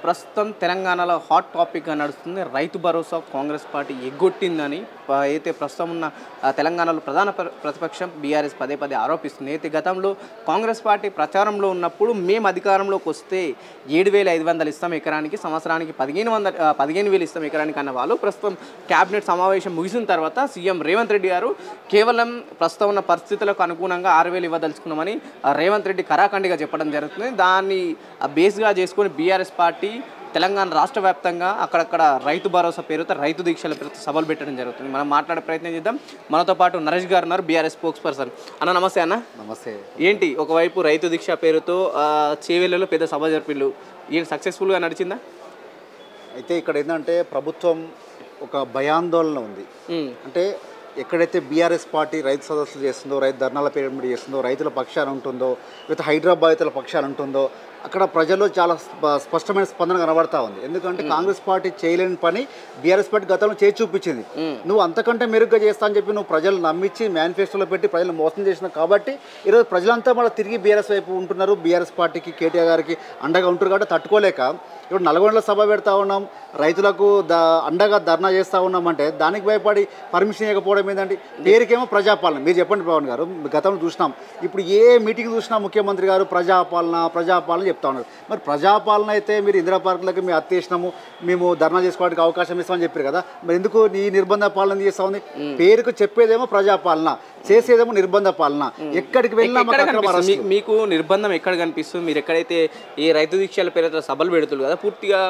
ప్రస్తుతం తెలంగాణలో హాట్ టాపిక్గా నడుస్తుంది. రైతు భరోసా కాంగ్రెస్ పార్టీ ఎగ్గొట్టిందని అయితే ప్రస్తుతం ఉన్న తెలంగాణలో ప్రధాన ప్రతిపక్షం బీఆర్ఎస్ పదే పదే ఆరోపిస్తుంది. అయితే గతంలో కాంగ్రెస్ పార్టీ ప్రచారంలో ఉన్నప్పుడు మేము అధికారంలోకి వస్తే 7,500 ఇస్తాం ఎకరానికి, సంవత్సరానికి 15,000 ఇస్తాం ఎకరానికి అన్న వాళ్ళు ప్రస్తుతం క్యాబినెట్ సమావేశం ముగిసిన తర్వాత సీఎం రేవంత్ రెడ్డి గారు కేవలం ప్రస్తుతం ఉన్న పరిస్థితులకు అనుగుణంగా 6,000 ఇవ్వదలుచుకున్నామని రేవంత్ రెడ్డి కరాఖండిగా చెప్పడం జరుగుతుంది. దాన్ని బేస్గా చేసుకొని బీఆర్ఎస్ పార్టీ తెలంగాణ రాష్ట్ర వ్యాప్తంగా అక్కడక్కడ రైతు భరోసా పేరుతో రైతు దీక్షల పేరుతో సభలు పెట్టడం జరుగుతుంది. మనం మాట్లాడే ప్రయత్నం చేద్దాం. మనతో పాటు నరేష్ గారు ఉన్నారు, బీఆర్ఎస్ స్పోక్స్ పర్సన్. అన్న నమస్తే. అన్న నమస్తే. ఏంటి ఒకవైపు రైతు దీక్ష పేరుతో చేవెళ్ళలో పెద్ద సభ జరిపిళ్ళు, ఏం సక్సెస్ఫుల్గా నడిచిందా? అయితే ఇక్కడ ఏంటంటే ప్రభుత్వం ఒక భయాందోళన ఉంది. అంటే ఎక్కడైతే బీఆర్ఎస్ పార్టీ రైతు సదస్సులు చేస్తుందో, రైతు ధర్నాల పిరమిడ్ చేస్తుందో, రైతుల పక్షాన ఉంటుందో, లేకపోతే హైదరాబాద్ల పక్షాన ఉంటుందో, అక్కడ ప్రజల్లో చాలా స్పష్టమైన స్పందన కనబడతా ఉంది. ఎందుకంటే కాంగ్రెస్ పార్టీ చేయలేని పని బీఆర్ఎస్ పార్టీ గతంలో చేసి చూపించింది. నువ్వు అంతకంటే మెరుగ్గా చేస్తా అని చెప్పి నువ్వు ప్రజలు నమ్మించి మేనిఫెస్టోలో పెట్టి ప్రజలు మోసం చేసినావు. కాబట్టి ఈరోజు ప్రజలంతా మళ్ళీ తిరిగి బీఆర్ఎస్ వైపు ఉంటున్నారు. బీఆర్ఎస్ పార్టీకి, కేటీఆర్ గారికి అండగా ఉంటారు. కాబట్టి తట్టుకోలేక ఇప్పుడు నల్గొండలో సభ పెడతా ఉన్నాం, రైతులకు అండగా ధర్నా చేస్తూ ఉన్నామంటే దానికి భయపడి పర్మిషన్ ఇవ్వకపోవడం ఏంటంటే పేరుకేమో ప్రజాపాలన. మీరు చెప్పండి పవన్ గారు, గతంలో చూసినాం, ఇప్పుడు ఏ మీటింగ్ చూసినా ముఖ్యమంత్రి గారు ప్రజాపాలన చెప్తా ఉన్నారు. మరి ప్రజాపాలన అయితే మీరు ఇందిరా పార్కులకి మేము అత్తేసినాము, మేము ధర్నా చేసుకోవడానికి అవకాశం ఇస్తామని చెప్పారు కదా, మరి ఎందుకు ఈ నిర్బంధ పాలన చేస్తా ఉంది? పేరుకు చెప్పేదేమో ప్రజాపాలన, చేసేదేమో నిర్బంధ పాలన. ఎక్కడికి వెళ్ళినా మీకు నిర్బంధం ఎక్కడ కనిపిస్తుంది? మీరు ఎక్కడైతే ఈ రైతు దీక్షల పేరుతో సభలు పెడుతున్నారు కదా, పూర్తిగా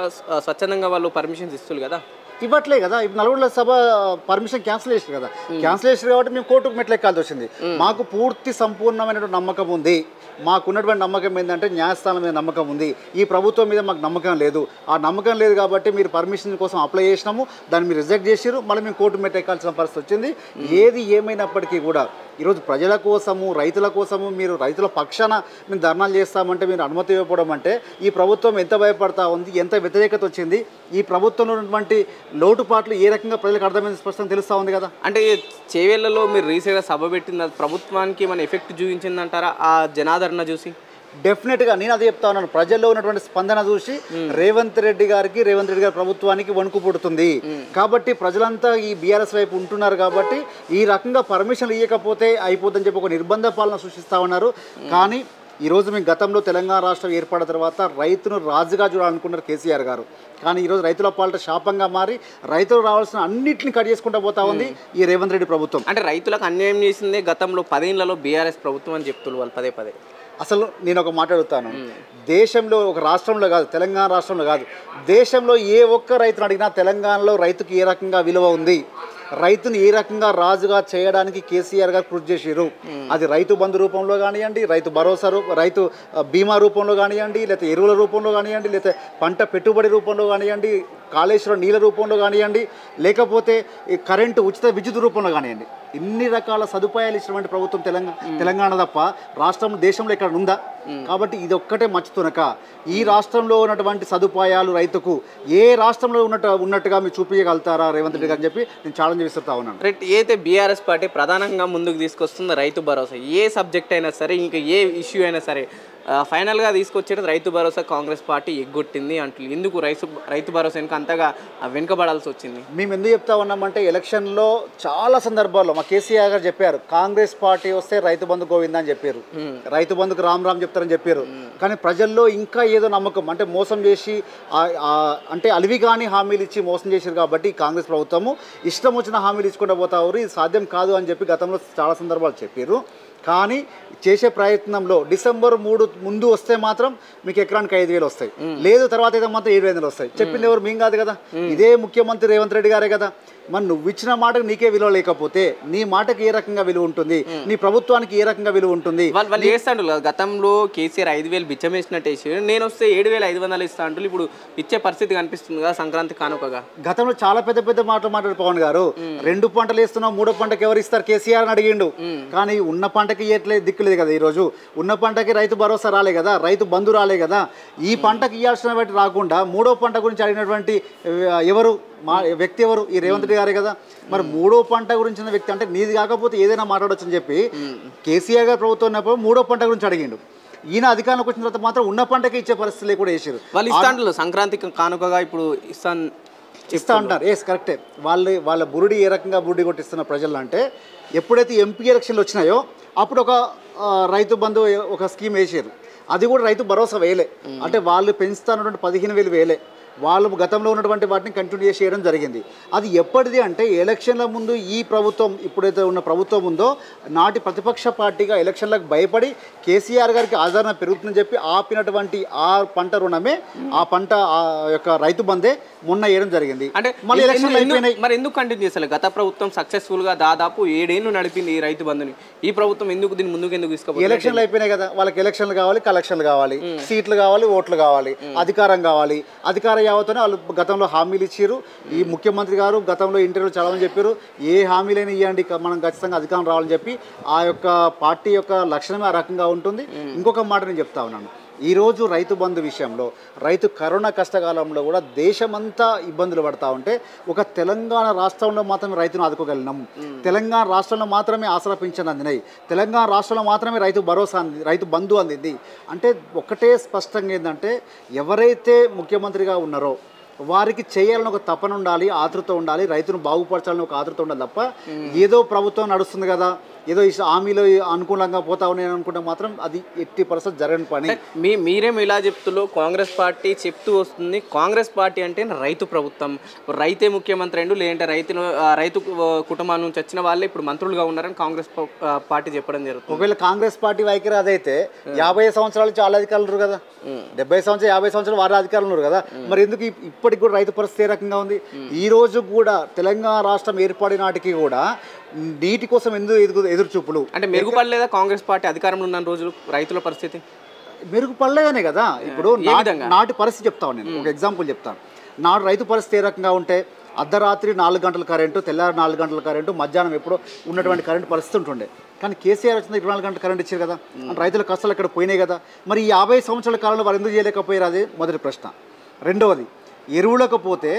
స్వచ్ఛందంగా వాళ్ళు పర్మిషన్స్ ఇస్తున్నారు కదా, ఇవ్వట్లే కదా. ఇప్పుడు నల్గొండ సభ పర్మిషన్ క్యాన్సిల్ చేశారు కదా, క్యాన్సిల్ చేశారు కాబట్టి మేము కోర్టుకు మెట్లెక్కాల్సి వచ్చింది. మాకు పూర్తి సంపూర్ణమైనటువంటి నమ్మకం ఉంది. మాకున్నటువంటి నమ్మకం ఏంటంటే న్యాయస్థానం మీద నమ్మకం ఉంది, ఈ ప్రభుత్వం మీద మాకు నమ్మకం లేదు. ఆ నమ్మకం లేదు కాబట్టి మీరు పర్మిషన్ కోసం అప్లై చేసినాము, దాన్ని మీరు రిజెక్ట్ చేసారు, మళ్ళీ మేము కోర్టు మెట్లెక్కాల్సిన పరిస్థితి వచ్చింది. ఏది ఏమైనప్పటికీ కూడా ఈరోజు ప్రజల కోసము, రైతుల కోసము, మీరు రైతుల పక్షాన మేము ధర్నాలు చేస్తామంటే మీరు అనుమతి ఇవ్వకపోవడం అంటే ఈ ప్రభుత్వం ఎంత భయపడతా ఉంది, ఎంత వ్యతిరేకత వచ్చింది, ఈ ప్రభుత్వంలో ఉన్నటువంటి లోటుపాట్లు ఏ రకంగా ప్రజలకు అర్థమైంది స్పష్టంగా తెలుస్తూ ఉంది కదా. అంటే చేవేళ్లలో మీరు రీసెంట్గా సభ పెట్టింది, ప్రభుత్వానికి ఏమైనా ఎఫెక్ట్ చూపించిందంటారా ఆ జనాదరణ చూసి? డెఫినెట్గా నేను అదే చెప్తా ఉన్నాను. ప్రజల్లో ఉన్నటువంటి స్పందన చూసి రేవంత్ రెడ్డి గారి ప్రభుత్వానికి వణుకు పుడుతుంది. కాబట్టి ప్రజలంతా ఈ బీఆర్ఎస్ వైపు ఉంటున్నారు. కాబట్టి ఈ రకంగా పర్మిషన్లు ఇవ్వకపోతే అయిపోతుందని చెప్పి ఒక నిర్బంధ పాలన సృష్టిస్తూ ఉన్నారు. కానీ ఈరోజు మేము గతంలో తెలంగాణ రాష్ట్రం ఏర్పడిన తర్వాత రైతును రాజుగా చూడాలనుకున్నారు కేసీఆర్ గారు. కానీ ఈరోజు రైతుల పాలిట శాపంగా మారి రైతులు రావాల్సిన అన్నింటిని కట్ చేసుకుంటూ పోతా ఉంది ఈ రేవంత్ రెడ్డి ప్రభుత్వం. అంటే రైతులకు అన్యాయం చేసిందే గతంలో 10 ఏళ్లలో బీఆర్ఎస్ ప్రభుత్వం అని చెప్తున్నారు వాళ్ళు పదే పదే. అసలు నేను ఒక మాట అడుగుతాను, దేశంలో ఒక రాష్ట్రంలో కాదు, తెలంగాణ రాష్ట్రంలో కాదు, దేశంలో ఏ ఒక్క రైతును అడిగినా తెలంగాణలో రైతుకి ఏ రకంగా విలువ ఉంది, రైతుని ఏ రకంగా రాజుగా చేయడానికి కేసీఆర్ గారు కృషి చేసారు. అది రైతు బంధు రూపంలో కానివ్వండి, రైతు భరోసా రైతు బీమా రూపంలో కానివ్వండి, లేకపోతే ఎరువుల రూపంలో కానివ్వండి, లేకపోతే పంట పెట్టుబడి రూపంలో కానివ్వండి, కాళేశ్వరం నీళ్ళ రూపంలో కానివ్వండి, లేకపోతే కరెంటు ఉచిత విద్యుత్ రూపంలో కానివ్వండి, ఇన్ని రకాల సదుపాయాలు ఇచ్చినటువంటి ప్రభుత్వం తెలంగాణ తప్ప రాష్ట్రం దేశంలో ఎక్కడ ఉందా? కాబట్టి ఇది ఒక్కటే మచ్చుతునక ఈ రాష్ట్రంలో ఉన్నటువంటి సదుపాయాలు రైతుకు ఏ రాష్ట్రంలో ఉన్నట్టుగా మీరు చూపించగలుగుతారా రేవంత్ రెడ్డి గారు చెప్పి నేను ఛాలెంజ్ విసురుతా ఉన్నాను. రైట్. అయితే బీఆర్ఎస్ పార్టీ ప్రధానంగా ముందుకు తీసుకొస్తుంది రైతు భరోసా. ఏ సబ్జెక్ట్ అయినా సరే, ఇంకా ఏ ఇష్యూ అయినా సరే, ఫైనల్గా తీసుకొచ్చేది రైతు భరోసా కాంగ్రెస్ పార్టీ ఎగ్గొట్టింది అంటుంది. ఎందుకు రైతు భరోసా ఇంకా అంతగా వెనుకబడాల్సి వచ్చింది? మేము ఎందుకు చెప్తా ఉన్నామంటే ఎలక్షన్లో చాలా సందర్భాల్లో మా కేసీఆర్ గారు చెప్పారు, కాంగ్రెస్ పార్టీ వస్తే రైతు బంధు గోవిందా అని చెప్పారు, రైతు బంధుకు రామ్ చెప్తారని చెప్పారు. కానీ ప్రజల్లో ఇంకా ఏదో నమ్మకం, అంటే మోసం చేసి అంటే అలివి కాని హామీలు ఇచ్చి మోసం చేశారు. కాబట్టి కాంగ్రెస్ ప్రభుత్వము ఇష్టం వచ్చిన హామీలు ఇచ్చుకుంటూ పోతారు, ఇది సాధ్యం కాదు అని చెప్పి గతంలో చాలా సందర్భాలు చెప్పారు. కానీ చేసే ప్రయత్నంలో డిసెంబర్ 3 ముందు వస్తే మాత్రం మీకు ఎకరానికి 5,000 వస్తాయి, లేదు తర్వాత అయితే మాత్రం 7,500 వస్తాయి. చెప్పింది ఎవరు? మేము కాదు కదా, ఇదే ముఖ్యమంత్రి రేవంత్ రెడ్డి గారే కదా. మరి నువ్వు ఇచ్చిన మాటకు నీకే విలువ లేకపోతే నీ మాటకి ఏ రకంగా విలువ ఉంటుంది, నీ ప్రభుత్వానికి ఏ రకంగా విలువ ఉంటుంది? వాళ్ళు చేస్తాడు. గతంలో కేసీఆర్ 5,000 బిచ్చం వేసినట్టు వేసి నేను వస్తే 7,500 ఇస్తా అంటూ ఇప్పుడు ఇచ్చే పరిస్థితి కనిపిస్తుంది కదా సంక్రాంతి కానుకగా. గతంలో చాలా పెద్ద పెద్ద మాటలు మాట్లాడు పవన్ గారు. 2 పంటలు వేస్తున్నావు, 3వ పంటకి ఎవరు ఇస్తారు కేసీఆర్ అని అడిగిండు. కానీ ఉన్న పంటకి ఇవ్వట్లేదు, దిక్కులేదు కదా. ఈరోజు ఉన్న పంటకి రైతు భరోసా రాలే కదా, రైతు బంధు రాలే కదా. ఈ పంటకి ఇవ్వాల్సిన వాటి రాకుండా 3వ పంట గురించి అడిగినటువంటి ఎవరు వ్యక్తి ఎవరు? ఈ రేవంత్ రెడ్డి గారే కదా. మరి 3వ పంట గురించిన వ్యక్తి అంటే నీది కాకపోతే ఏదైనా మాట్లాడొచ్చు అని చెప్పి కేసీఆర్ గారు ప్రభుత్వం ఉన్నప్పుడు 3వ పంట గురించి అడిగిండు. ఈయన అధికారంలోకి వచ్చిన తర్వాత మాత్రం ఉన్న పంటకి ఇచ్చే పరిస్థితులు కూడా వేసారు. వాళ్ళు ఇస్తాంటారు సంక్రాంతికి కానుకగా ఇప్పుడు ఇస్తా అంటారు. ఎస్ కరెక్టే. వాళ్ళ బురుడి ఏ రకంగా బురుడి కొట్టిస్తున్న ప్రజలు అంటే ఎప్పుడైతే ఎంపీ ఎలక్షన్లు వచ్చినాయో అప్పుడు ఒక రైతు బంధు ఒక స్కీమ్ వేసారు. అది కూడా రైతు భరోసా వేయలే. అంటే వాళ్ళు పెంచుతున్నటువంటి 15,000 వేయలే. వాళ్ళు గతంలో ఉన్నటువంటి వాటిని కంటిన్యూ చేసి చేయడం జరిగింది. అది ఎప్పటిది అంటే ఎలక్షన్ల ముందు ఈ ప్రభుత్వం ఇప్పుడైతే ఉన్న ప్రభుత్వం ఉందో నాటి ప్రతిపక్ష పార్టీగా ఎలక్షన్లకు భయపడి కేసీఆర్ గారికి ఆదరణ పెరుగుతుందని చెప్పి ఆపినటువంటి ఆ పంట రుణమే ఆ పంట యొక్క రైతు బందే మొన్న వేయడం జరిగింది. అంటే మళ్ళీ ఎలక్షన్లు అయిపోయినాయి. మరి ఎందుకు కంటిన్యూ చేస్తారు? గత ప్రభుత్వం సక్సెస్ఫుల్గా దాదాపు 7 ఏళ్ళు నడిపింది ఈ రైతు బంధుని. ఈ ప్రభుత్వం ఎందుకు దీన్ని ముందుకు ఎందుకు తీసుకోవాలి? ఎలక్షన్లు అయిపోయినాయి కదా, వాళ్ళకి ఎలక్షన్లు కావాలి, కలెక్షన్లు కావాలి, సీట్లు కావాలి, ఓట్లు కావాలి, అధికారం కావాలి. అధికార యావతోనే వాళ్ళు గతంలో హామీలు ఇచ్చారు. ఈ ముఖ్యమంత్రి గారు గతంలో ఇంటర్వ్యూలు చాలా మంది చెప్పారు, ఏ హామీలైనా ఇవ్వండి మనం ఖచ్చితంగా అధికారం రావాలని చెప్పి. ఆ యొక్క పార్టీ యొక్క లక్షణమే ఆ రకంగా ఉంటుంది. ఇంకొక మాట నేను చెప్తా ఉన్నాను, ఈరోజు రైతు బంధు విషయంలో రైతు కరోనా కష్టకాలంలో కూడా దేశమంతా ఇబ్బందులు పడతా ఉంటే ఒక తెలంగాణ రాష్ట్రంలో మాత్రమే రైతును ఆదుకోగలిగినాం. తెలంగాణ రాష్ట్రంలో మాత్రమే ఆసరా పింఛన్ అందినాయి. తెలంగాణ రాష్ట్రంలో మాత్రమే రైతు భరోసా రైతు బంధు అందింది. అంటే ఒకటే స్పష్టంగా ఏంటంటే ఎవరైతే ముఖ్యమంత్రిగా ఉన్నారో వారికి చేయాలని ఒక తపన ఉండాలి, ఆతృత ఉండాలి, రైతును బాగుపరచాలని ఒక ఆతృత ఉండాలి తప్ప ఏదో ప్రభుత్వం నడుస్తుంది కదా, ఏదో ఈ హామీలో అనుకూలంగా పోతా ఉన్నాయని అనుకుంటే మాత్రం అది ఎట్టి పరిస్థితి జరగని పని. మీరేం ఇలా చెప్తులో కాంగ్రెస్ పార్టీ చెప్తూ వస్తుంది. కాంగ్రెస్ పార్టీ అంటే రైతు ప్రభుత్వం, రైతే ముఖ్యమంత్రి అండు, లేదంటే రైతు కుటుంబం నుంచి వచ్చిన వాళ్ళే ఇప్పుడు మంత్రులుగా ఉన్నారని కాంగ్రెస్ పార్టీ చెప్పడం జరుగుతుంది. ఒకవేళ కాంగ్రెస్ పార్టీ వైఖరి అదైతే 50 సంవత్సరాలు చాలా అధికారులు ఉన్నారు కదా, 70 సంవత్సరాలు 50 సంవత్సరాలు వారి అధికారులు ఉన్నారు కదా, మరి ఎందుకు ఇప్పటికి కూడా రైతు పరిస్థితి ఏ రకంగా ఉంది? ఈ రోజు కూడా తెలంగాణ రాష్ట్రం ఏర్పడిన నాటికి కూడా నీటి కోసం ఎందుకు ఎదురు చూపులు? అంటే మెరుగుపడలేదా కాంగ్రెస్ పార్టీ అధికారంలో ఉన్న రోజులు రైతుల పరిస్థితి? మెరుగుపడలేదనే కదా. ఇప్పుడు నాటి పరిస్థితి చెప్తాను నేను, ఒక ఎగ్జాంపుల్ చెప్తాను. నాడు రైతు పరిస్థితి ఏ రకంగా ఉంటే అర్ధరాత్రి 4 గంటల కరెంటు, తెల్లారి 4 గంటల కరెంటు, మధ్యాహ్నం ఎప్పుడో ఉన్నటువంటి కరెంటు పరిస్థితి ఉంటుండే. కానీ కేసీఆర్ వచ్చిన 24 గంటల కరెంట్ ఇచ్చారు కదా, అంటే రైతుల కష్టాలు ఇక్కడ పోయినాయి కదా. మరి ఈ 50 సంవత్సరాల కాలంలో వారు ఎందుకు చేయలేకపోయారు? అదే మొదటి ప్రశ్న. రెండవది, ఎరువులకు పోతే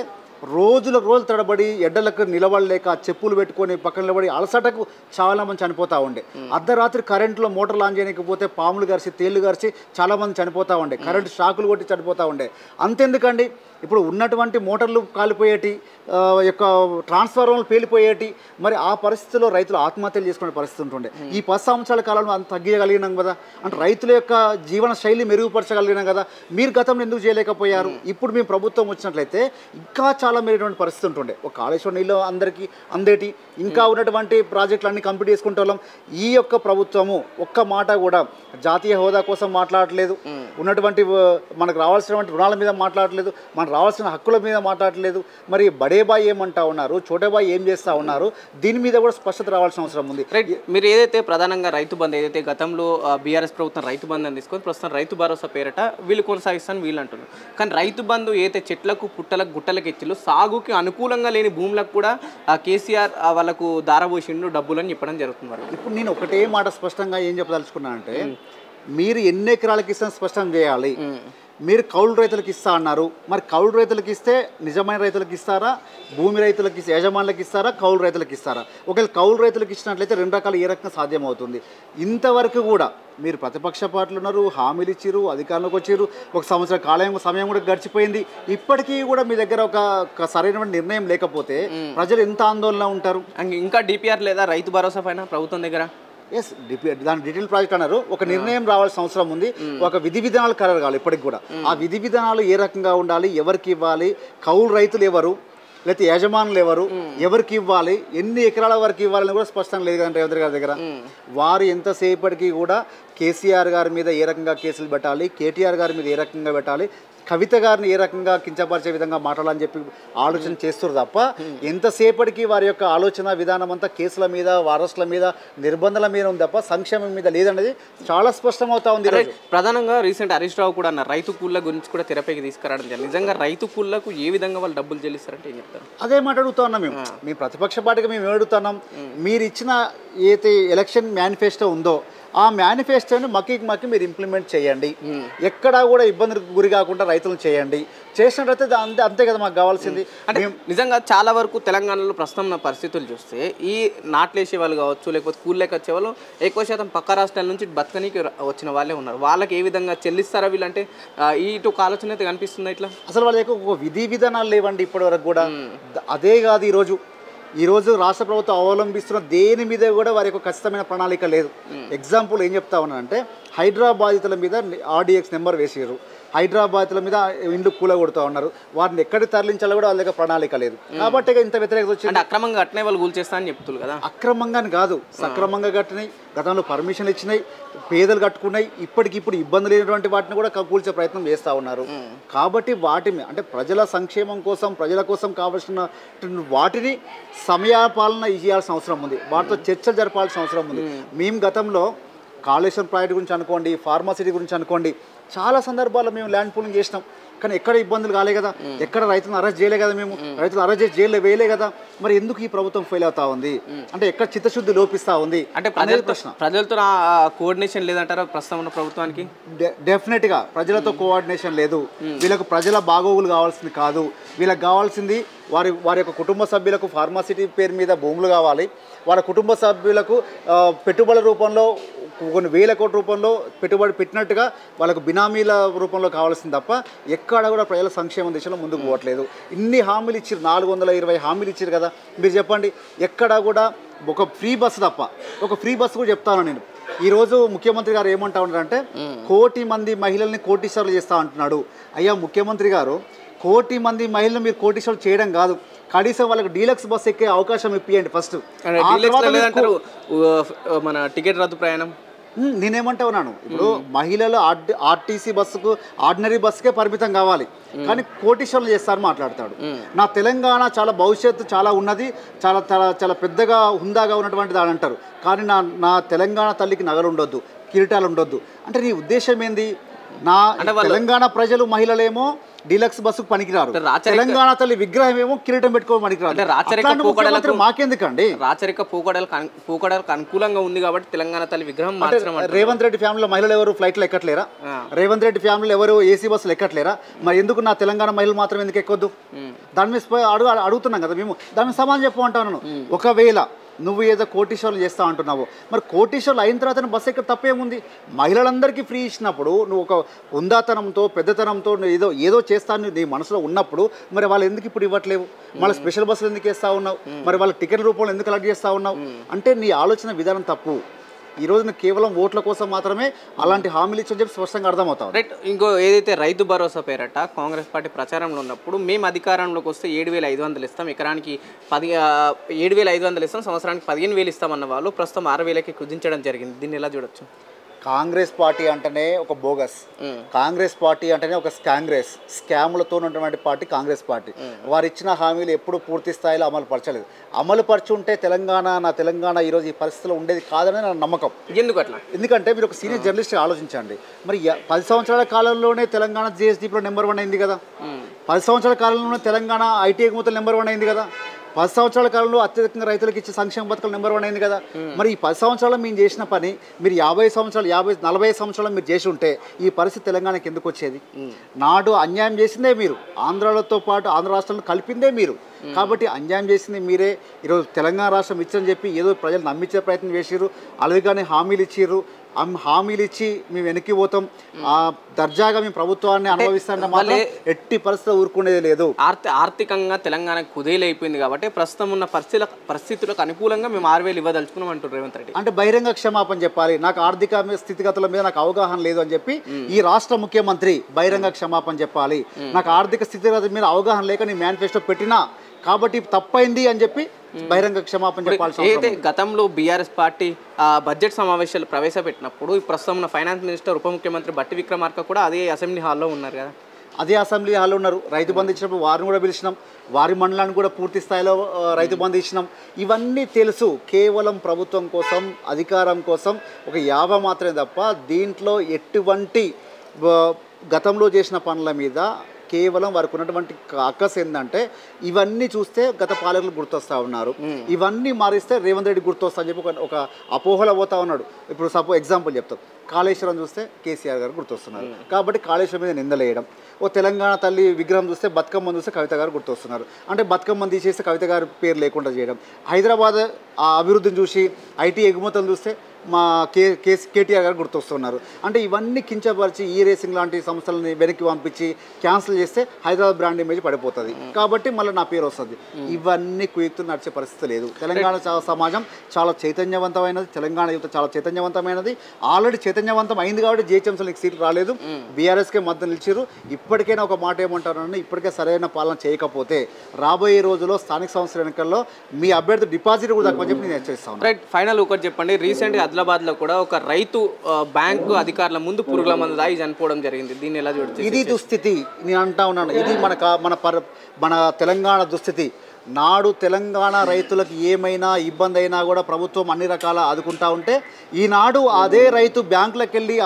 రోజుల తడబడి ఎడ్డలకు నిలబడలేక చెప్పులు పెట్టుకొని పక్కన నిలబడి అలసటకు చాలా మంది చనిపోతూ ఉండే. అర్ధరాత్రి కరెంటులో మోటార్లు ఆన్ చేయకపోతే పాములు గరిచి తేళ్లు గరిచి చాలామంది చనిపోతూ ఉండే, కరెంటు షాకులు కొట్టి చనిపోతూ ఉండే. అంతెందుకండి, ఇప్పుడు ఉన్నటువంటి మోటార్లు కాలిపోయేటి, యొక్క ట్రాన్స్ఫార్మర్లు పేలిపోయేటి. మరి ఆ పరిస్థితిలో రైతులు ఆత్మహత్యలు చేసుకునే పరిస్థితి ఉంటుండే. ఈ 10 సంవత్సరాల కాలంలో అంత తగ్గగలిగినాం కదా, అంటే రైతుల యొక్క జీవన శైలి మెరుగుపరచగలిగినాం కదా. మీరు గతంలో ఎందుకు చేయలేకపోయారు? ఇప్పుడు మేము ప్రభుత్వం వచ్చినట్లయితే ఇంకా చాలా మెరుగైనటువంటి పరిస్థితి ఉంటుండే. ఒక కాళేశ్వరం నీళ్ళు అందరికీ అందేటి, ఇంకా ఉన్నటువంటి ప్రాజెక్టులు అన్నీ కంప్లీట్ చేసుకుంటే వాళ్ళం. ఈ యొక్క ప్రభుత్వము ఒక్క మాట కూడా జాతీయ హోదా కోసం మాట్లాడట్లేదు, ఉన్నటువంటి మనకు రావాల్సినటువంటి రుణాల మీద మాట్లాడట్లేదు, మనకు రావాల్సిన హక్కుల మీద మాట్లాడట్లేదు. మరి బడేబాయి ఏమంటా ఉన్నారు, చోటేబాయి ఏం చేస్తూ ఉన్నారు, దీని మీద కూడా స్పష్టత రావాల్సిన అవసరం ఉంది. మీరు ఏదైతే ప్రధానంగా రైతు బంధు ఏదైతే గతంలో బీఆర్ఎస్ ప్రభుత్వం రైతు బంధు అని తీసుకొని ప్రస్తుతం రైతు భరోసా పేరట వీళ్ళు కొనసాగిస్తాను వీళ్ళు అంటున్నారు. కానీ రైతు బంధు ఏదైతే చెట్లకు పుట్టలకు గుట్టలకు ఎచ్చిలో సాగుకి అనుకూలంగా లేని భూములకు కూడా కేసీఆర్ వాళ్ళకు దారబోసిండు డబ్బులని చెప్పడం జరుగుతుంది. ఇప్పుడు నేను ఒకటే మాట స్పష్టంగా ఏం చెప్పదలుచుకున్నానంటే, మీరు ఎన్ని ఎకరాలకు ఇస్తాను స్పష్టం చేయాలి. మీరు కౌలు రైతులకు ఇస్తా అన్నారు, మరి కౌలు రైతులకు ఇస్తే నిజమైన రైతులకు ఇస్తారా, భూమి రైతులకు ఇస్తే యజమానులకు ఇస్తారా, కౌలు రైతులకు ఇస్తారా? ఒకవేళ కౌలు రైతులకు ఇచ్చినట్లయితే 2 రకాలు ఏ రకంగా సాధ్యమవుతుంది? ఇంతవరకు కూడా మీరు ప్రతిపక్ష పార్టీలు ఉన్నారు, హామీలు ఇచ్చిరు, అధికారంలోకి వచ్చారు, 1 సంవత్సరం సమయం కూడా గడిచిపోయింది. ఇప్పటికీ కూడా మీ దగ్గర ఒక సరైన నిర్ణయం లేకపోతే ప్రజలు ఎంత ఆందోళన ఉంటారు? ఇంకా డిపిఆర్ లేదా రైతు భరోసా పైన ప్రభుత్వం దగ్గర? ఎస్, దాని డీటెయిల్ ప్రాజెక్ట్ అన్నారు. ఒక నిర్ణయం రావాల్సిన అవసరం ఉంది, ఒక విధి విధానాలు ఖరారు కావాలి. ఇప్పటికి కూడా ఆ విధి విధానాలు ఏ రకంగా ఉండాలి, ఎవరికి ఇవ్వాలి, కౌలు రైతులు ఎవరు, లేకపోతే యజమానులు ఎవరు, ఎవరికి ఇవ్వాలి, ఎన్ని ఎకరాల వరకు ఇవ్వాలని కూడా స్పష్టంగా లేదు కదండి రేవంత్ గారి దగ్గర. వారు ఎంతసేపటికి కూడా కేసీఆర్ గారి మీద ఏ రకంగా కేసులు పెట్టాలి, కేటీఆర్ గారి మీద ఏ రకంగా పెట్టాలి, కవిత గారిని ఏ రకంగా కించపరిచే విధంగా మాట్లాడాలని చెప్పి ఆలోచన చేస్తారు తప్ప ఎంతసేపటికి వారి యొక్క ఆలోచన విధానం అంతా కేసుల మీద, అరెస్టుల మీద, నిర్బంధాల మీద ఉంది తప్ప సంక్షేమం మీద లేదనేది చాలా స్పష్టమవుతా ఉంది. ప్రధానంగా రీసెంట్ హరీష్ రావు కూడా అన్నారు రైతు కూళ్ళ గురించి కూడా తెరపైకి తీసుకురావడం జరిగింది. నిజంగా రైతు కూళ్ళకు ఏ విధంగా వాళ్ళు డబ్బులు చెల్లిస్తారంటే ఏం చెప్తారు? అదే మాట అడుగుతా ఉన్నాం మేము ప్రతిపక్ష పార్టీగా మేము అడుగుతున్నాం. మీరు ఇచ్చిన ఏదైతే ఎలక్షన్ మేనిఫెస్టో ఉందో ఆ మేనిఫెస్టోని మక్కి మీరు ఇంప్లిమెంట్ చేయండి, ఎక్కడా కూడా ఇబ్బందులకు గురి కాకుండా రైతులను చేయండి. చేసినట్టయితే అంతే కదా మాకు కావాల్సింది. అంటే నిజంగా చాలా వరకు తెలంగాణలో ప్రస్తుతం ఉన్న పరిస్థితులు చూస్తే ఈ నాట్లేసే వాళ్ళు కావచ్చు, లేకపోతే కూలీలకు వచ్చే వాళ్ళు ఎక్కువ శాతం పక్క రాష్ట్రాల నుంచి బతకనికి వచ్చిన వాళ్ళే ఉన్నారు. వాళ్ళకి ఏ విధంగా చెల్లిస్తారా వీళ్ళంటే ఇటు ఆలోచన అయితే కనిపిస్తుంది ఇట్లా? అసలు వాళ్ళ యొక్క ఒక విధి విధానాలు లేవండి ఇప్పటి వరకు కూడా. అదే కాదు ఈరోజు రాష్ట్ర ప్రభుత్వం అవలంబిస్తున్న దేని మీద కూడా వారి యొక్క ఖచ్చితమైన ప్రణాళిక లేదు. ఎగ్జాంపుల్ ఏం చెప్తా ఉన్నానంటే, హైదరాబాదితుల మీద ఆర్డీఎక్స్ నెంబర్ వేసారు, హైదరాబాద్ల మీద ఇండ్లు కూలగొడుతూ ఉన్నారు, వారిని ఎక్కడికి తరలించాలో కూడా వాళ్ళ దగ్గర ప్రణాళిక లేదు. కాబట్టి ఇంత వ్యతిరేకత వచ్చింది. అక్రమంగా కట్టినాయి వాళ్ళు కూల్చేస్తా అని చెప్తున్నారు కదా. అక్రమంగా కాదు, సక్రమంగా కట్టినాయి, గతంలో పర్మిషన్లు ఇచ్చినాయి, పేదలు కట్టుకున్నాయి, ఇప్పటికిప్పుడు ఇబ్బంది లేనటువంటి వాటిని కూడా కూల్చే ప్రయత్నం చేస్తూ ఉన్నారు. కాబట్టి వాటిని అంటే ప్రజల సంక్షేమం కోసం, ప్రజల కోసం కావాల్సిన వాటిని సమయపాలన ఇవ్వాల్సిన అవసరం ఉంది, వాటితో చర్చలు జరపాల్సిన అవసరం ఉంది. మేము గతంలో కాళేశ్వరం ప్రాజెక్ట్ గురించి అనుకోండి, ఫార్మాసిటీ గురించి అనుకోండి, చాలా సందర్భాల్లో మేము ల్యాండ్ పూలింగ్ చేసినాం. కానీ ఎక్కడ ఇబ్బందులు కాలే కదా, ఎక్కడ రైతులను అరెస్ట్ చేయలే కదా, మేము రైతులు అరెస్ట్ చేసి జైల్లో వేయలే కదా. మరి ఎందుకు ఈ ప్రభుత్వం ఫెయిల్ అవుతా ఉంది అంటే ఎక్కడ చిత్తశుద్ధి లోపిస్తూ ఉంది అంటే ప్రజలతో కోఆర్డినేషన్ లేదంటారా ప్రస్తుతం ఉన్న ప్రభుత్వానికి? డెఫినెట్గా ప్రజలతో కోఆర్డినేషన్ లేదు. వీళ్ళకు ప్రజల బాగోగులు కావాల్సింది కాదు, వీళ్ళకి కావాల్సింది వారి యొక్క కుటుంబ సభ్యులకు ఫార్మాసిటీ పేరు మీద భూములు కావాలి, వాళ్ళ కుటుంబ సభ్యులకు పెట్టుబడుల రూపంలో కొన్ని వేల కోట్ల రూపంలో పెట్టుబడి పెట్టినట్టుగా వాళ్ళకు బినామీల రూపంలో కావాల్సింది తప్ప ఎక్కడ కూడా ప్రజల సంక్షేమ దిశలో ముందుకు పోవట్లేదు. ఇన్ని హామీలు ఇచ్చారు, 420 హామీలు ఇచ్చారు కదా. మీరు చెప్పండి, ఎక్కడా కూడా ఒక ఫ్రీ బస్సు తప్ప, ఒక ఫ్రీ బస్సు కూడా చెప్తాను నేను. ఈరోజు ముఖ్యమంత్రి గారు ఏమంటా ఉన్నారంటే 1 కోటి మంది మహిళల్ని కోటీశ్వరులు చేస్తా అంటున్నాడు. అయ్యా ముఖ్యమంత్రి గారు, 1 కోటి మంది మహిళలు మీరు కోటీశ్వరులు చేయడం కాదు, కనీసం వాళ్ళకి డీలక్స్ బస్ ఎక్కే అవకాశం ఇప్పియండి ఫస్ట్. మన టికెట్ రద్దు ప్రయాణం నేనేమంటా ఉన్నాను, ఇప్పుడు మహిళలు ఆర్టీసీ బస్సుకు ఆర్డినరీ బస్సుకే పరిమితం కావాలి, కానీ కోటీశ్వరులు చేస్తారని మాట్లాడతాడు. నా తెలంగాణ చాలా భవిష్యత్తు చాలా ఉన్నది, చాలా చాలా చాలా పెద్దగా హుందాగా ఉన్నటువంటిది అని అంటారు. కానీ నా తెలంగాణ తల్లికి నగలు ఉండొద్దు, కిరీటాలు ఉండొద్దు అంటే నీ ఉద్దేశం ఏంది? నా తెలంగాణ ప్రజలు మహిళలేమో డీలక్స్ బస్సుకు పనికిరారు, తెలంగాణ తల్లి విగ్రహం ఏమో కిరీటం పెట్టుకోవడం పనికిరారు. మాకెందుకండి? రాచరిక పోకడలకు అనుకూలంగా ఉంది కాబట్టి తెలంగాణ తల్లి విగ్రహం రేవంత్ రెడ్డి ఫ్యామిలీలో మహిళలు ఎవరు ఫ్లైట్లో ఎక్కట్లేరా? రేవంత్ రెడ్డి ఫ్యామిలీలో ఎవరు ఏసీ బస్సులు ఎక్కట్లేరా? మరి ఎందుకు నా తెలంగాణ మహిళలు మాత్రం ఎందుకు ఎక్కొద్దు? దాని మీద అడుగుతున్నాం కదా మేము, దాని మీద సమాధానం చెప్పమంటాను. ఒకవేళ నువ్వు ఏదో కోటీశ్వరులు చేస్తా అంటున్నావు, మరి కోటీశ్వరులు అయిన తర్వాత బస్సు ఎక్కడ తప్పేముంది? మహిళలందరికీ ఫ్రీ ఇచ్చినప్పుడు నువ్వు ఒక ఉందాతనంతో పెద్దతనంతో ఏదో చేస్తాను నీ మనసులో ఉన్నప్పుడు మరి వాళ్ళు ఎందుకు ఇప్పుడు ఇవ్వట్లేవు? మళ్ళీ స్పెషల్ బస్సులు ఎందుకు వేస్తూ ఉన్నావు? మరి వాళ్ళ టికెట్ రూపంలో ఎందుకు కలెక్ట్ చేస్తూ ఉన్నావు? అంటే నీ ఆలోచన విధానం తప్పు. ఈ రోజున కేవలం ఓట్ల కోసం మాత్రమే అలాంటి హామీలు ఇచ్చని చెప్పి స్పష్టంగా అర్థమవుతాం. రైట్. ఇంకో ఏదైతే రైతు భరోసా పేరట కాంగ్రెస్ పార్టీ ప్రచారంలో ఉన్నప్పుడు మేము అధికారంలోకి వస్తే 7,500 ఇస్తాం, ఎకరానికి 7,500 ఇస్తాం, సంవత్సరానికి 15,000 ఇస్తామన్న వాళ్ళు ప్రస్తుతం 6,000కి కుదించడం జరిగింది. దీన్ని ఎలా చూడొచ్చు? కాంగ్రెస్ పార్టీ అంటేనే ఒక బోగస్, కాంగ్రెస్ పార్టీ అంటేనే ఒక స్కామ్లతో ఉన్నటువంటి పార్టీ కాంగ్రెస్ పార్టీ. వారు ఇచ్చిన హామీలు ఎప్పుడు పూర్తి స్థాయిలో అమలు పరచలేదు. అమలు పరిచి ఉంటే నా తెలంగాణ ఈరోజు ఈ పరిస్థితిలో ఉండేది కాదని నా నమ్మకం. ఎందుకు అట్లా? ఎందుకంటే మీరు ఒక సీనియర్ జర్నలిస్ట్ ఆలోచించండి, మరి 10 సంవత్సరాల కాలంలోనే తెలంగాణ జిఎస్డిపిలో నెంబర్ 1 అయింది కదా, 10 సంవత్సరాల కాలంలోనే తెలంగాణ ఐటీ ఎగుమతులు నెంబర్ 1 అయింది కదా, 10 సంవత్సరాల కాలంలో అత్యధికంగా రైతులకు ఇచ్చే సంక్షేమ పథకాలు నెంబర్ 1 అయింది కదా. మరి ఈ 10 సంవత్సరాలు మేము చేసిన పని మీరు 40 సంవత్సరాలు మీరు చేసి ఉంటే ఈ పరిస్థితి తెలంగాణకి ఎందుకు వచ్చేది? నాడు అన్యాయం చేసిందే మీరు, ఆంధ్రాలతో పాటు ఆంధ్ర రాష్ట్రాలను కలిపిందే మీరు. కాబట్టి అన్యాయం చేసింది మీరే. ఈరోజు తెలంగాణ రాష్ట్రం ఇచ్చని చెప్పి ఏదో ప్రజలు నమ్మించే ప్రయత్నం చేసిర్రు, అలాగే హామీలు ఇచ్చిర్రు. హామీలు ఇచ్చి మేము వెనక్కి పోతాం, దర్జాగా మేము ప్రభుత్వాన్ని అనుభవిస్తామని మాత్రం ఎట్టి పరిస్థితులు ఊరుకునేది లేదు. ఆర్థికంగా తెలంగాణ కుదేలైపోయింది కాబట్టి ప్రస్తుతం ఉన్న పరిస్థితులకు అనుకూలంగా మేము 6,000 ఇవ్వదలుచుకున్నాం అంటారు రేవంత్ రెడ్డి. అంటే బహిరంగ క్షమాపణ చెప్పాలి, నాకు ఆర్థిక స్థితిగతుల మీద నాకు అవగాహన లేదు అని చెప్పి ఈ రాష్ట్ర ముఖ్యమంత్రి బహిరంగ క్షమాపణ చెప్పాలి. నాకు ఆర్థిక స్థితిగతుల మీద అవగాహన లేక నీ మేనిఫెస్టో పెట్టినా కాబట్టి తప్పైంది అని చెప్పి బహిరంగ క్షమాపణ చెప్పాల్సి. అయితే గతంలో బీఆర్ఎస్ పార్టీ బడ్జెట్ సమావేశాలు ప్రవేశపెట్టినప్పుడు ప్రస్తుతం ఉన్న ఫైనాన్స్ మినిస్టర్ ఉప ముఖ్యమంత్రి బట్టి విక్రమార్క కూడా అదే అసెంబ్లీ హాల్లో ఉన్నారు కదా. అదే అసెంబ్లీ హాల్లో ఉన్నారు. రైతు బంధు ఇచ్చినప్పుడు వారిని కూడా పిలిచినాం, వారి మండలాన్ని కూడా పూర్తి స్థాయిలో రైతు బంధు ఇచ్చినాం. ఇవన్నీ తెలుసు, కేవలం ప్రభుత్వం కోసం అధికారం కోసం ఒక యావ మాత్రమే తప్ప దీంట్లో ఎటువంటి గతంలో చేసిన పనుల మీద కేవలం వారికి ఉన్నటువంటి అక్కస్ ఏంటంటే ఇవన్నీ చూస్తే గత పాలకులు గుర్తొస్తా ఉన్నారు, ఇవన్నీ మారిస్తే రేవంత్ రెడ్డి గుర్తొస్తా అని చెప్పి ఒక అపోహలో పోతా ఉన్నాడు. ఇప్పుడు ఎగ్జాంపుల్ చెప్తాం, కాళేశ్వరం చూస్తే కేసీఆర్ గారు గుర్తొస్తున్నారు కాబట్టి కాళేశ్వరం మీద నిందలేయడం. ఓ తెలంగాణ తల్లి విగ్రహం చూస్తే బతుకమ్మను చూస్తే కవిత గారు గుర్తొస్తున్నారు అంటే బతుకమ్మను తీసేస్తే కవిత గారి పేరు లేకుండా చేయడం. హైదరాబాద్ ఆ అభివృద్ధిని చూసి ఐటీ ఎగుమతులు చూస్తే మా కేటీఆర్ గారు గుర్తొస్తున్నారు అంటే ఇవన్నీ కించపరిచి ఈ రేసింగ్ లాంటి సంస్థలని వెనక్కి పంపించి క్యాన్సిల్ చేస్తే హైదరాబాద్ బ్రాండ్ ఇమేజ్ పడిపోతుంది కాబట్టి మళ్ళీ నా పేరు వస్తుంది. ఇవన్నీ కుయుక్తులు నడిచే పరిస్థితి లేదు. తెలంగాణ సమాజం చాలా చైతన్యవంతమైనది, తెలంగాణ యువత చాలా చైతన్యవంతమైనది. ఆల్రెడీ చైతన్యవంతం అయింది కాబట్టి జిహెచ్ఎంసీలకు సీట్లు రాలేదు, బీఆర్ఎస్కే మద్దతు నిలిచారు. ఇప్పటికైనా ఒక మాట ఏమంటారంటే ఇప్పటికే సరైన పాలన చేయకపోతే రాబోయే రోజుల్లో స్థానిక సంస్థల ఎన్నికల్లో మీ అభ్యర్థి డిపాజిట్ కూడా తక్కువ చెప్పి నేను హెచ్చరిస్తాను. రైట్, ఫైనల్ ఒకటి చెప్పండి. రీసెంట్గా ఆదిలాబాద్లో కూడా ఒక రైతు బ్యాంకు అధికారుల ముందు పురుగుల మందు దాగి చనిపోవడం జరిగింది. దీన్ని ఎలా చూడొచ్చు? ఇది దుస్థితి, నేను అంటా ఉన్నాను. ఇది మన తెలంగాణ దుస్థితి. నాడు తెలంగాణ రైతులకు ఏమైనా ఇబ్బంది అయినా కూడా ప్రభుత్వం అన్ని రకాల ఆదుకుంటా ఉంటే ఈనాడు అదే రైతు బ్యాంకులకు వెళ్ళి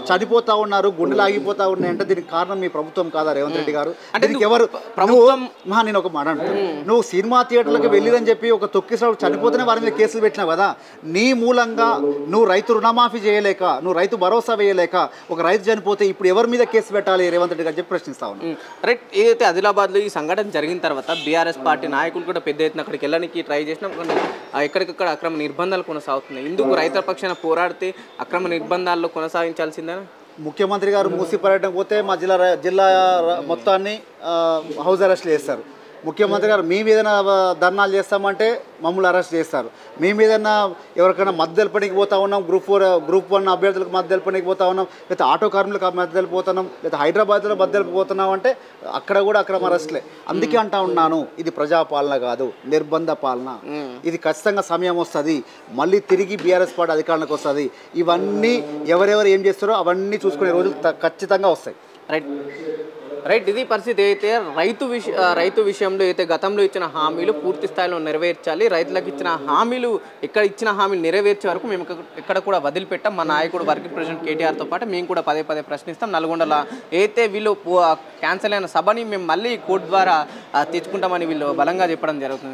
చనిపోతా ఉన్నారు, గుండెలు ఆగిపోతా ఉన్నాయి అంటే దీనికి కారణం మీ ప్రభుత్వం కాదా రేవంత్ రెడ్డి గారు? అంటే ఎవరు ప్రభుత్వం? నేను ఒక మాట అంటాను, నువ్వు సినిమా థియేటర్లకు వెళ్ళిదని చెప్పి ఒక తొక్కిసాడు చనిపోతేనే వారి మీద కేసులు పెట్టినావు కదా. నీ మూలంగా నువ్వు రైతు రుణమాఫీ చేయలేక, నువ్వు రైతు భరోసా వేయలేక ఒక రైతు చనిపోతే ఇప్పుడు ఎవరి మీద కేసు పెట్టాలి రేవంత్ రెడ్డి గారు చెప్పి ప్రశ్నిస్తా ఉన్నాను. రైట్, ఏదైతే ఆదిలాబాద్లో ఈ సంఘటన జరిగిన తర్వాత బీఆర్ఎస్ పార్టీ నాయకులు కూడా పెద్ద ఎత్తున అక్కడికి వెళ్ళడానికి ట్రై చేసినా ఎక్కడికక్కడ అక్రమ నిర్బంధాలు కొనసాగుతున్నాయి. ఇందుకు రైతుల పక్షాన పోరాడితే అక్రమ నిర్బంధాల్లో కొనసాగించాల్సిందేనా? ముఖ్యమంత్రి గారు మూసి పర్యటన పోతే మా జిల్లా మొత్తాన్ని హౌస్ అరెస్ట్లు చేస్తారు. ముఖ్యమంత్రి గారు మీ మీద ధర్నాలు చేస్తామంటే మమ్మల్ని అరెస్ట్ చేస్తారు. మీ మీద ఎవరికైనా మద్దతు తెలపడానికి పోతా ఉన్నాం, గ్రూప్ 1 అభ్యర్థులకు మద్దతు తెలపడానికి పోతా ఉన్నాం, లేకపోతే ఆటో కార్మికులకు మద్దతు తెలిపోతున్నాం, లేదా హైదరాబాద్లో మద్దతు తెలిపోతున్నాం అంటే అక్కడ కూడా అక్రమ అరెస్ట్లే. అందుకే అంటా ఉన్నాను, ఇది ప్రజాపాలన కాదు, నిర్బంధ పాలన. ఇది ఖచ్చితంగా సమయం వస్తుంది, మళ్ళీ తిరిగి బీఆర్ఎస్ పార్టీ అధికారంలోకి వస్తుంది. ఇవన్నీ ఎవరెవరు ఏం చేస్తారో అవన్నీ చూసుకునే రోజులు ఖచ్చితంగా వస్తాయి. రైట్, ఇది పరిస్థితి. అయితే రైతు విషయంలో అయితే గతంలో ఇచ్చిన హామీలు పూర్తి స్థాయిలో నెరవేర్చాలి. రైతులకు ఇచ్చిన హామీలు ఇచ్చిన హామీలు నెరవేర్చే వరకు మేము ఎక్కడ కూడా వదిలిపెట్టాం. మా నాయకుడు వర్కింగ్ ప్రెసిడెంట్ కేటీఆర్తో పాటు మేము కూడా పదే ప్రశ్నిస్తాం. నల్గొండలో అయితే వీళ్ళు క్యాన్సిల్ అయిన సభని మేము మళ్ళీ కోర్టు ద్వారా తెచ్చుకుంటామని వీళ్ళు బలంగా చెప్పడం జరుగుతుంది.